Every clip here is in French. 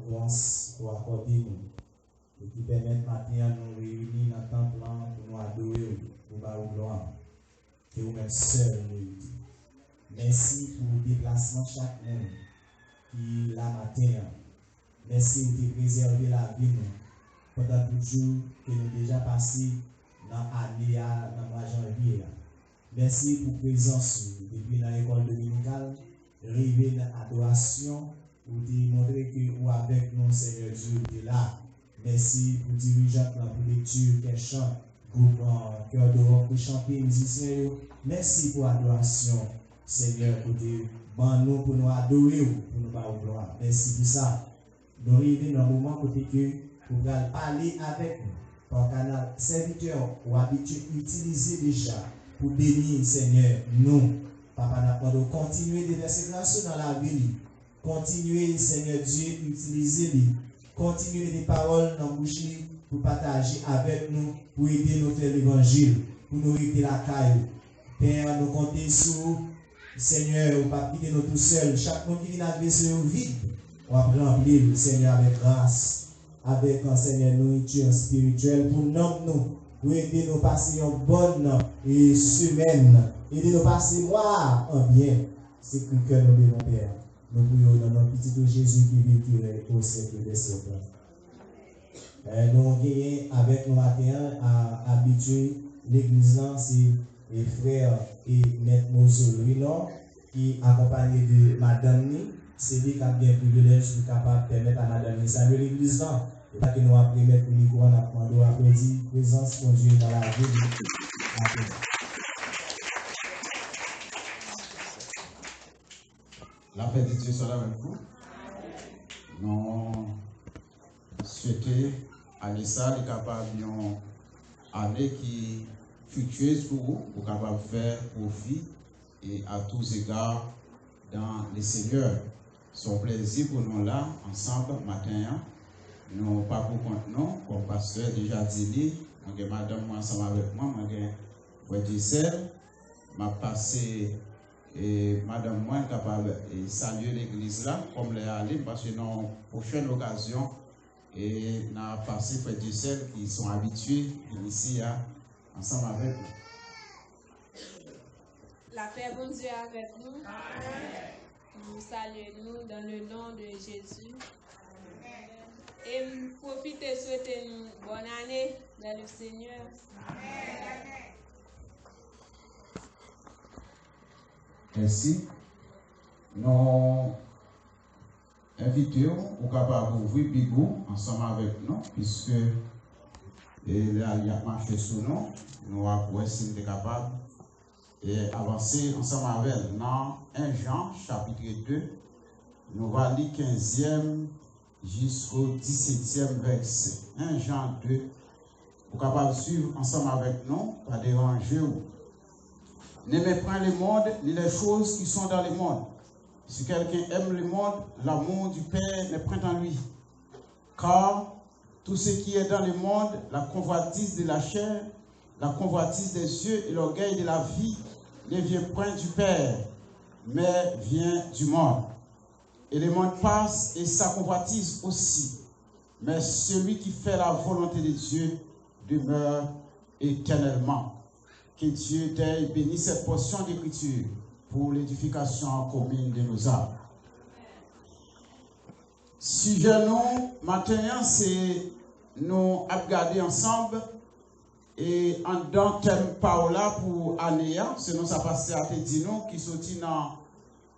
grâce pour accorder nous et qui permettent maintenant de nous réunir dans le temple pour nous adorer, pour nous gloire. Que vous-même seul mérite. Merci pour le déplacement de chaque monde qui la matin. Merci pour préserver la vie pendant tout le jour que nous déjà passé dans l'année, dans le mois de janvier. Merci pour la présence depuis dans l'école dominicale, arriver dans l'adoration, pour démontrer que vous avec nous, Seigneur Dieu, est là. Merci pour dirigeants, pour lecture, qu'elle chante, groupe cœur de rock, pour chanter, musiciens. Merci pour l'adoration, Seigneur, pour nous, pour nous adorer, pour nous parler gloire. Merci pour ça. Nous arrivons dans un moment côté que vous allez parler avec nous. Par canal serviteur ou habitude utiliser déjà pour bénir, Seigneur, nous. Papa, nous continuer de verser grâce dans la vie. Continuer, Seigneur Dieu, utiliser les. Continuer des paroles dans la bouche pour partager avec nous, pour aider nous faire l'évangile, pour nous aider la caille. Père, nous comptons sur Seigneur, ou pas quitter nous tout seul. Chaque monde qui vient adresser au vide, on va remplir, Seigneur, avec grâce, avec un Seigneur nourriture spirituelle pour nous, pour aider nous passer une bonne semaine, aider nous passer mois en bien. C'est que nous devons Père. Nous prions dans notre petit Jésus qui vit au siècle des siècles. Nous avons avec nous matin à habituer l'église, c'est les frères et maître Mozo Louis qui accompagné de Madame Ni. C'est lui qui a bien privilège pour capable permettre à Madame Ni saluer l'église. Et pas que nous avons mettre le micro en apprendre à applaudir présence de Dieu dans la vie. La paix de Dieu soit avec vous. Nous souhaitons à l'ESA de capable d'une année qui fructueuse pour vous, pour capable faire profit et à tous égards dans les Seigneurs. C'est un plaisir pour nous là, ensemble, matin. Nous pas pour compte non, comme pasteur déjà dit, madame moi ensemble avec moi, moi m'a passé. Et madame moi est capable de saluer l'église là, comme les allés, parce que dans la prochaine occasion, et nous avons passé près de celles qui sont habitués ici ensemble avec nous. La paix bon Dieu avec nous. Amen. Nous saluons dans le nom de Jésus. Amen. Et profitez, souhaitez une bonne année dans le Seigneur. Amen. Merci. Nous invitons au capable d'ouvrir Bigou ensemble avec nous, puisque il a marché sur nous. Nous avons essayé capable et avancer ensemble avec elle. Dans 1 Jean, chapitre 2, nous allons lire 15e jusqu'au 17e verset. 1 Jean 2, pour capable suivre ensemble avec nous, pas déranger ou. N'aimez pas le monde ni les choses qui sont dans le monde. Si quelqu'un aime le monde, l'amour du Père n'est point en lui. Car tout ce qui est dans le monde, la convoitise de la chair, la convoitise des yeux et l'orgueil de la vie, ne vient point du Père, mais vient du monde. Et le monde passe et sa convoitise aussi. Mais celui qui fait la volonté de Dieu demeure éternellement. Que Dieu t'ait béni cette portion d'écriture pour l'édification commune de nos âmes. Sujet nous, maintenant, c'est nous regarder ensemble et en dans thème Paola pour Anéa, sinon ça passe à te dire nous qui sortit dans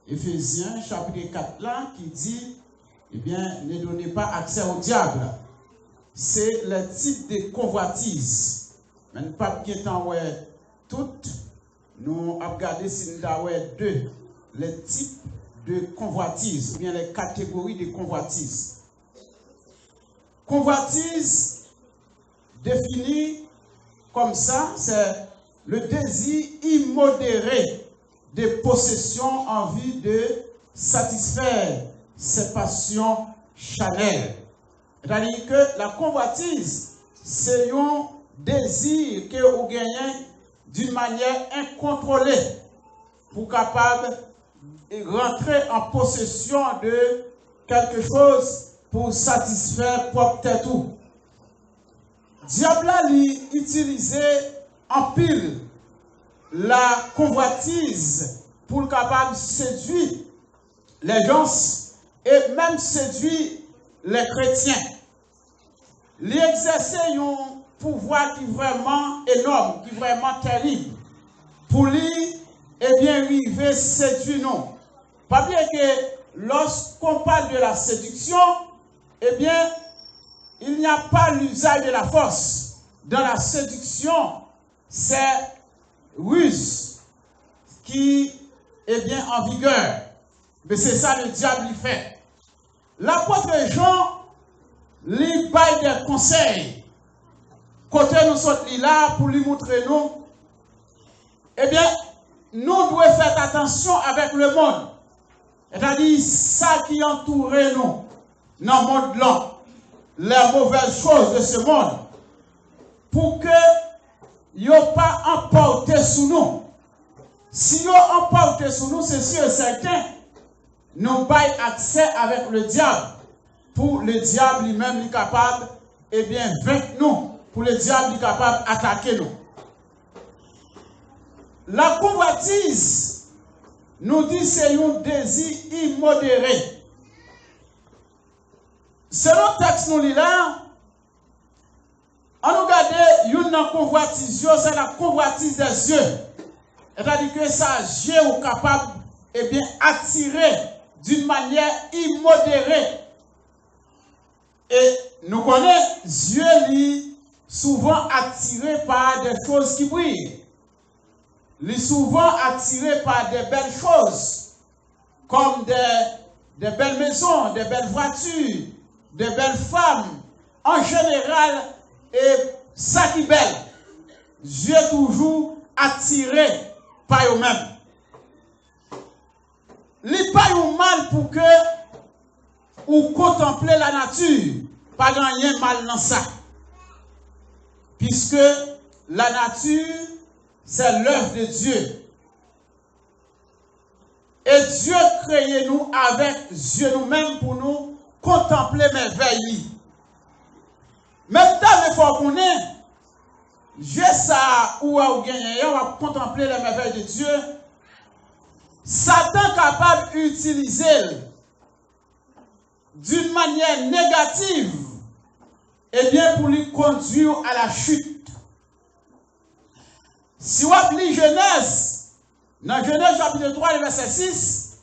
Éphésiens chapitre 4 là, qui dit, eh bien, ne donnez pas accès au diable. C'est le type de convoitise. Même pas qui est en ouais. Toutes, nous avons regardé si nous avons deux, les types de convoitise, ou bien les catégories de convoitise. Convoitise, définie comme ça, c'est le désir immodéré de possession en vue de satisfaire ses passions charnelles. C'est-à-dire que la convoitise, c'est un désir que vous gagnez d'une manière incontrôlée pour capable de rentrer en possession de quelque chose pour satisfaire propre tête tout. Diable a utilisé en pile la convoitise pour capable séduire les gens et même séduire les chrétiens. Il exercer un pouvoir qui est vraiment énorme, qui est vraiment terrible. Pour lui, eh bien, il veut séduire nous. Pas bien que lorsqu'on parle de la séduction, eh bien, il n'y a pas l'usage de la force. Dans la séduction, c'est ruse qui est bien en vigueur. Mais c'est ça le diable il fait. L'apôtre Jean lui baille des conseils. Côté nous sommes là pour lui montrer nous. Eh bien, nous devons faire attention avec le monde. C'est-à-dire ça qui entoure nous dans le monde là. Les mauvaises choses de ce monde. Pour que yo pas emporté sous nous. Si yo emporté sous nous, c'est sûr et certain, nous bail accès avec le diable. Pour le diable lui-même est capable, eh bien, vaincre nous. Pour le diable est capable d'attaquer nous. La convoitise nous dit c'est un désir immodéré. Selon le texte nous lit là, on nous regarde une convoitise, c'est la convoitise des yeux. C'est-à-dire que ça, yeux est capable eh bien, attirer d'une manière immodérée. Et nous connaissons, yeux souvent attirés par des choses qui brillent. Il est souvent attiré par des belles choses, comme des belles maisons, des belles voitures, des belles femmes. En général, et ça qui est belle, Dieu est toujours attiré par eux-mêmes. Il n'est pas un mal pour que ou contempler la nature, pas rien mal dans ça. Puisque la nature, c'est l'œuvre de Dieu. Et Dieu créé nous avec Dieu nous-mêmes pour nous contempler merveilles. Même temps, il faut qu'on ait, Dieu ça ou à gagner, on va contempler les merveilles de Dieu. Satan capable d'utiliser d'une manière négative, et bien pour lui conduire à la chute. Si on lit Genèse, dans Genèse chapitre 3, verset 6,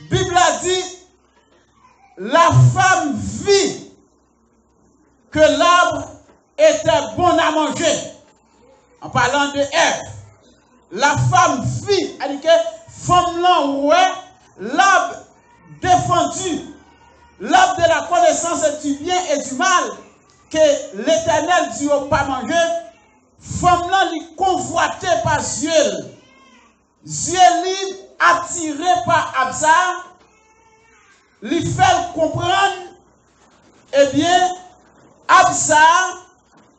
la Bible a dit, la femme vit que l'arbre était bon à manger. En parlant de Ève, la femme vit, elle dit que femme là, ouais, l'arbre défendu, l'arbre de la connaissance du bien et du mal, que l'Éternel dit au pas manger, femme là, lui convoité par Dieu. Dieu lui attiré par Absa, lui fait comprendre, eh bien, Absa,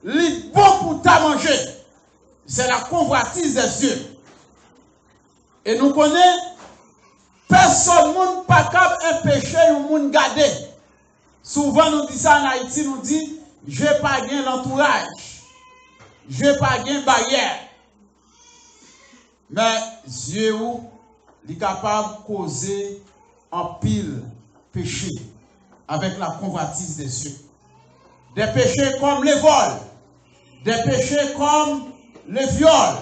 lui bon pour ta manger. C'est la convoitise des yeux. Et nous connaissons, personne ne pas capable empêcher le monde garder. Souvent nous disons ça en Haïti, nous disons, je n'ai pas gagné l'entourage. Je n'ai pas gagné barrière. Mais Dieu est capable de causer en pile péché avec la convoitise des yeux. Des péchés comme le vol, des péchés comme le viol,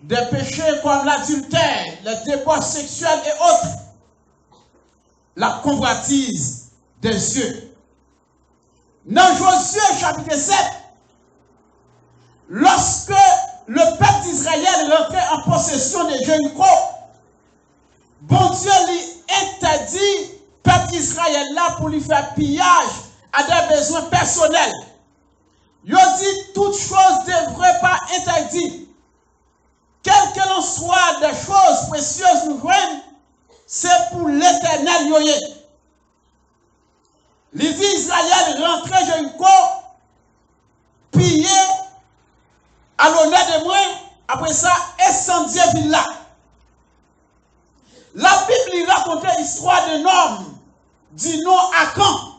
des péchés comme l'adultère, les débauches sexuels et autres. La convoitise des yeux. Dans Josué chapitre 7, lorsque le peuple d'Israël rentrait en possession de Jéricho, bon Dieu lui interdit peuple d'Israël là pour lui faire pillage à des besoins personnels. Il dit toutes choses ne devraient pas interdites. Quel que l'on soit des choses précieuses nous joignent, c'est pour l'Éternel. Les vies d'Israël rentraient Jéricho, pillés à l'honneur de moi, après ça, incendier ville là. La Bible racontait l'histoire d'un homme du nom Akan.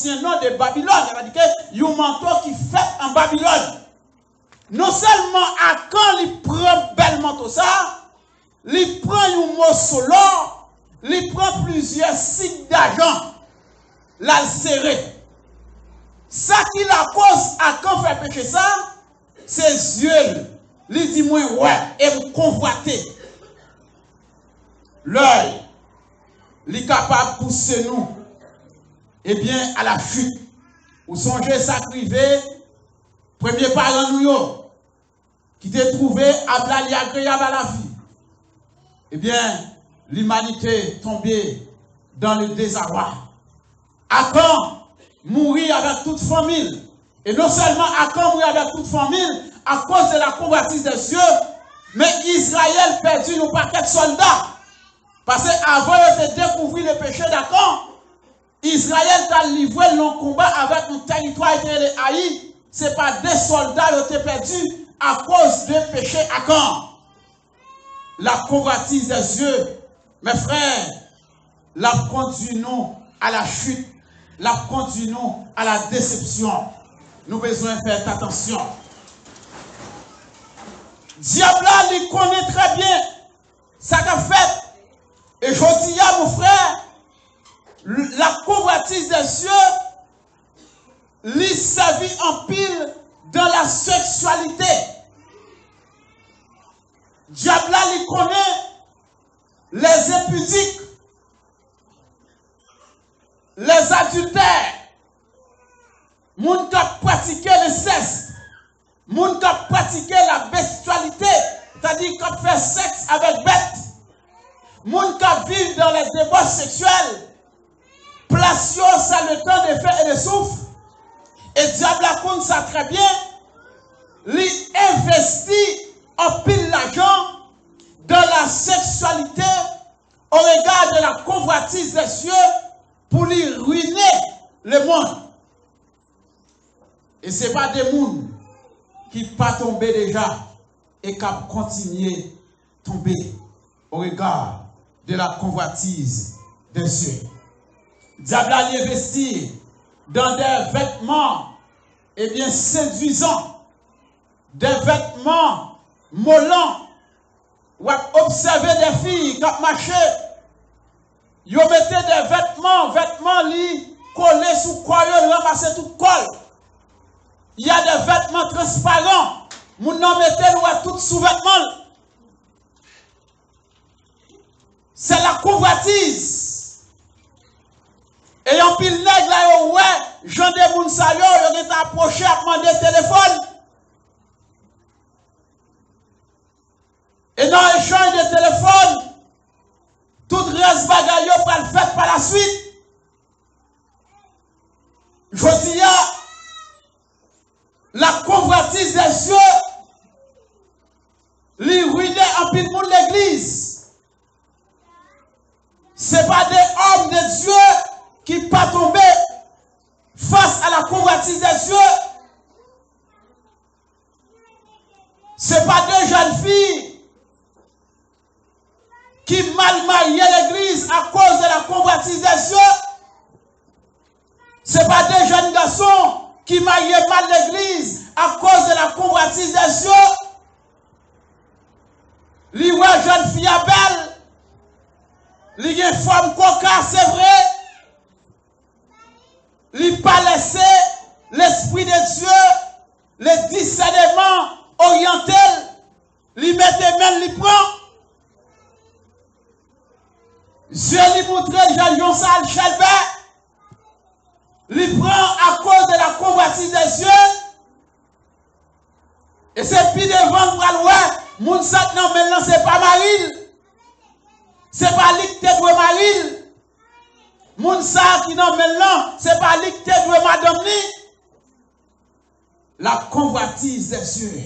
l'ancien nom de Babylone. Il a dit que il y a un manteau qui fait en Babylone. Non seulement Akan il prend bel manteau ça, il prend un morceau l'or, il prend plusieurs sites d'argent, l'a serré. Ça qui la cause Akan fait pécher ça, ses yeux, il dit moi ouais, et me convoiter. L'œil, il est capable de pousser nous, eh bien, à la chute. Ou songez ça privé, premier parent nous, qui t'a trouvé à blali agréable à la vie. Eh bien, l'humanité tombée dans le désarroi. Akan mourir avec toute famille. Et non seulement Akan mourir avec toute famille à cause de la convoitise des cieux, mais Israël perdu nos paquets de soldats. Parce qu'avant de découvrir le péché d'Akan, Israël a livré le combat avec un territoire qui est haï. Ce n'est pas des soldats qui ont été perdus à cause du péché Akan. La convoitise des yeux, mes frères, la conduit nous à la chute, la conduit nous à la déception. Nous avons besoin de faire attention. Diable, il connaît très bien ça qu'a fait. Et je dis à mon frère, la convoitise des cieux, lui servit en pile dans la sexualité. Diable, il connaît les impudiques, les adultères, moun qui a pratiqué le sexe, moun qui a pratiqué la bestialité, c'est-à-dire qui a fait sexe avec bête. Moun qui vivent dans les débauches sexuelles, place ça le temps de faire et de souffle. Et diable compte ça très bien, lui investit en pile l'argent dans la sexualité au regard de la convoitise des cieux pour lui ruiner le monde. Et ce n'est pas des mondes qui pas tombé déjà et qui continuent à tomber au regard de la convoitise des cieux. Diable a investi dans des vêtements, eh bien, séduisants, des vêtements mollants, ou observer des filles qui marchaient, ils mettaient des vêtements li collés sous quoi, ils ramassaient tout col. Il y a des vêtements transparents, moun nan mettait tout sous-vêtements. C'est la convoitise. Et en pile nègre là, ouais, Jean de Mounsayo, il est approché à demander téléphone. Et dans l'échange de téléphone, tout reste bagaille pour le faire par la suite. Je dis, la convoitise des cieux, lui ruiner en pile monde l'église. Ce n'est pas des hommes de Dieu qui ne pas tomber face à la convoitise des cieux. Ce n'est pas des jeunes filles qui mal mariaient l'église à cause de la convoitise des cieux. Ce n'est pas des jeunes garçons qui mariaient mal l'église à cause de la convoitise des cieux. Les jeunes filles à belle. Il y a une femme coca, c'est vrai. Il n'a pas laissé l'Esprit de Dieu, le discernement oriental. Il met les mains, il prend. Dieu lui montre Jean Sal Chelbert. Il prend à cause de la convoitise des cieux. Et c'est puis devant pour aller, moun sat nan maintenant c'est pas Maril. C'est pas lui qui te doit Maril. Moun sa qui nan maintenant c'est pas lui qui te doit madame ni. La convoitise des cieux.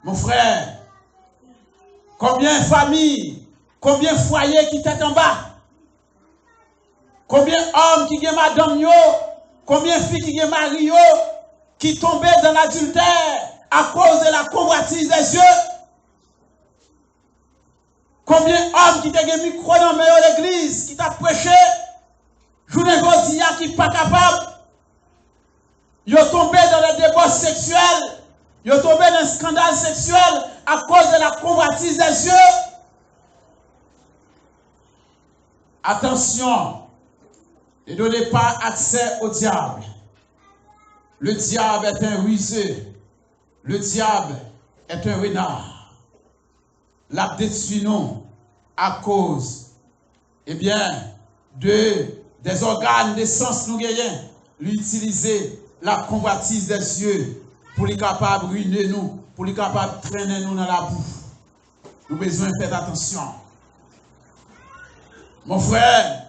Mon frère, combien de familles, combien de foyers qui t'est en bas? Combien d'hommes qui ont madame yo, combien de filles qui ont mari yo, qui tombaient dans l'adultère à cause de la convoitise des cieux? Combien d'hommes qui ont mis micro dans l'église, qui t'a prêché? journée aujourd'hui qui pas capable, ils sont tombés dans les débauches sexuelles, ils sont tombés dans un scandale sexuel à cause de la convoitise des yeux. Attention, ne donnez pas accès au diable. Le diable est un rusé. Le diable est un renard. La détruit nous à cause, eh bien, des organes de sens nous gagnons. L'utiliser la convoitise des yeux pour les capables de ruiner nous, pour les capables de traîner nous dans la boue. Nous avons besoin de faire attention. Mon frère,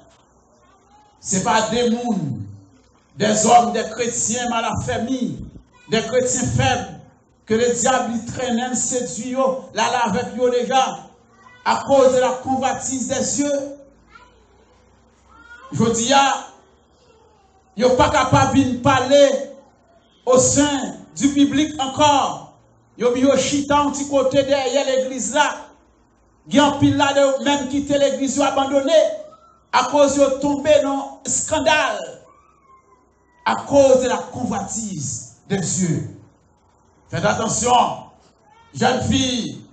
ce n'est pas des mouns, des hommes, des chrétiens mal affermis, des chrétiens faibles, que le diable traîne, séduit, là avec eux déjà, à cause de la convoitise des yeux. Je dis, ils ne sont pas capables de parler au sein du public encore. Ils ont mis au chita un petit côté derrière l'église là. Il y a un pile là de même quitter l'église ou abandonné à cause de tomber dans un scandale, à cause de la convoitise des yeux. Faites attention, jeune fille,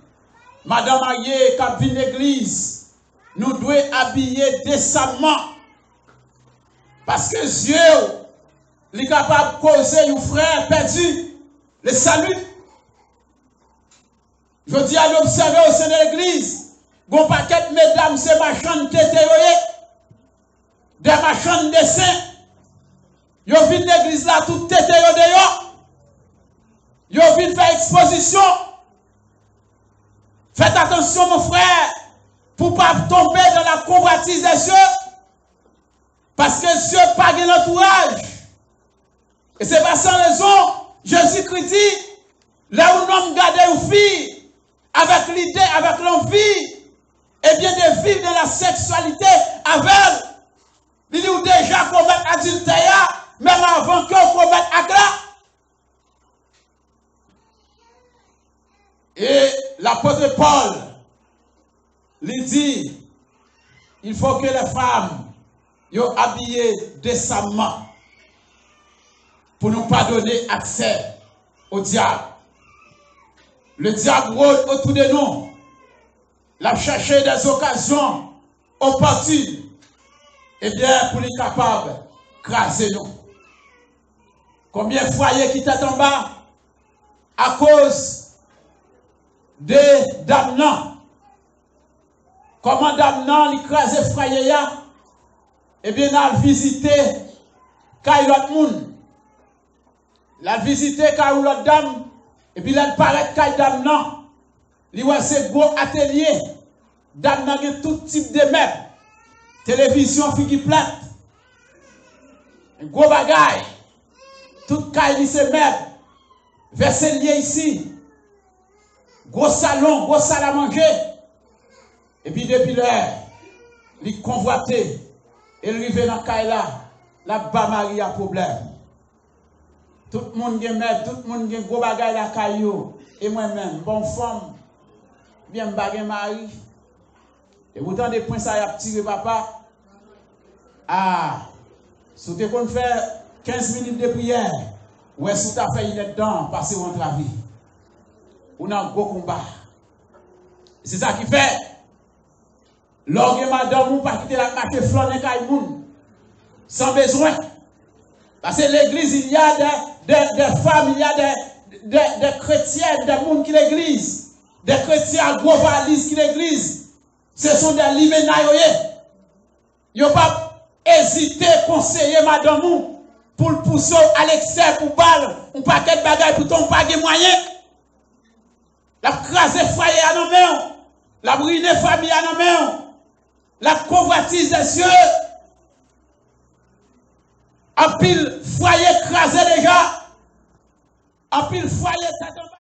madame Aye, qui vient l'église, nous devons habiller décemment. Parce que Dieu est capable de causer un frère perdu le salut. Je dis à l'observer au sein de l'église, bon paquet de mesdames, c'est marchands de tétéoye, des marchands de dessin. Ils viennent l'église là, tout tétéoye d'ailleurs. Ils viennent faire exposition. Faites attention, mon frère, pour ne pas tomber dans la convoitise des cieux. Parce que Dieu n'a pas l'entourage. Et c'est pas sans raison, Jésus-Christ dit, là où l'homme garde une fille, avec l'idée, avec l'envie, et bien de vivre dans la sexualité avec elle. Il dit déjà commettre adultère, même avant qu'on commette acte. Et l'apôtre Paul lui dit, il faut que les femmes soient habillées décemment pour ne pas donner accès au diable. Le diable rôde autour de nous. L'a cherché des occasions opportunes. Et bien, pour les capables, craser nous. Combien de foyers qui étaient en bas à cause des damnants? Comment damnants les craser foyer? Eh bien, on a visité l'autre monde. La visité l'autre dame. Et puis, là, paraît qu'il y a damnants. Il y a ces gros ateliers. Damnants, il y a tout type de meubles. Télévision, figure plate. Gros bagaille. Tout caille, c'est meubles. Vaisselier ici. Gros salon, gros salle à manger. Et puis, depuis l'heure, il convoité. Et il arrive dans le caille là. La bas-marie a problème. Tout le monde a meuble, tout le monde a gros bagaille la caillou. Et moi-même, bonne femme, bien bagay mari. Et autant de points ça y a tiré papa. Ah, si tu as fait 15 minutes de prière, ou est-ce que tu as fait une dedans, passer entre la vie. On a un gros combat. C'est ça qui fait. Lorsque madame ou pas quitter la marche flâner caillou, sans besoin. Parce que l'église, il y a des femmes, il y a des chrétiens, des gens qui l'église, des chrétiens à gros valises qui l'église. Ce sont des liménaïoyés. Ils n'ont pas hésité à conseiller madame pour le pousser à l'excès, pour balle, un paquet de bagages pour ton paquet moyen. La craser foyer à nos mains, la brûler famille à nos mains, la convoitise des cieux. En pile foyer crasé déjà. En pile foyer ça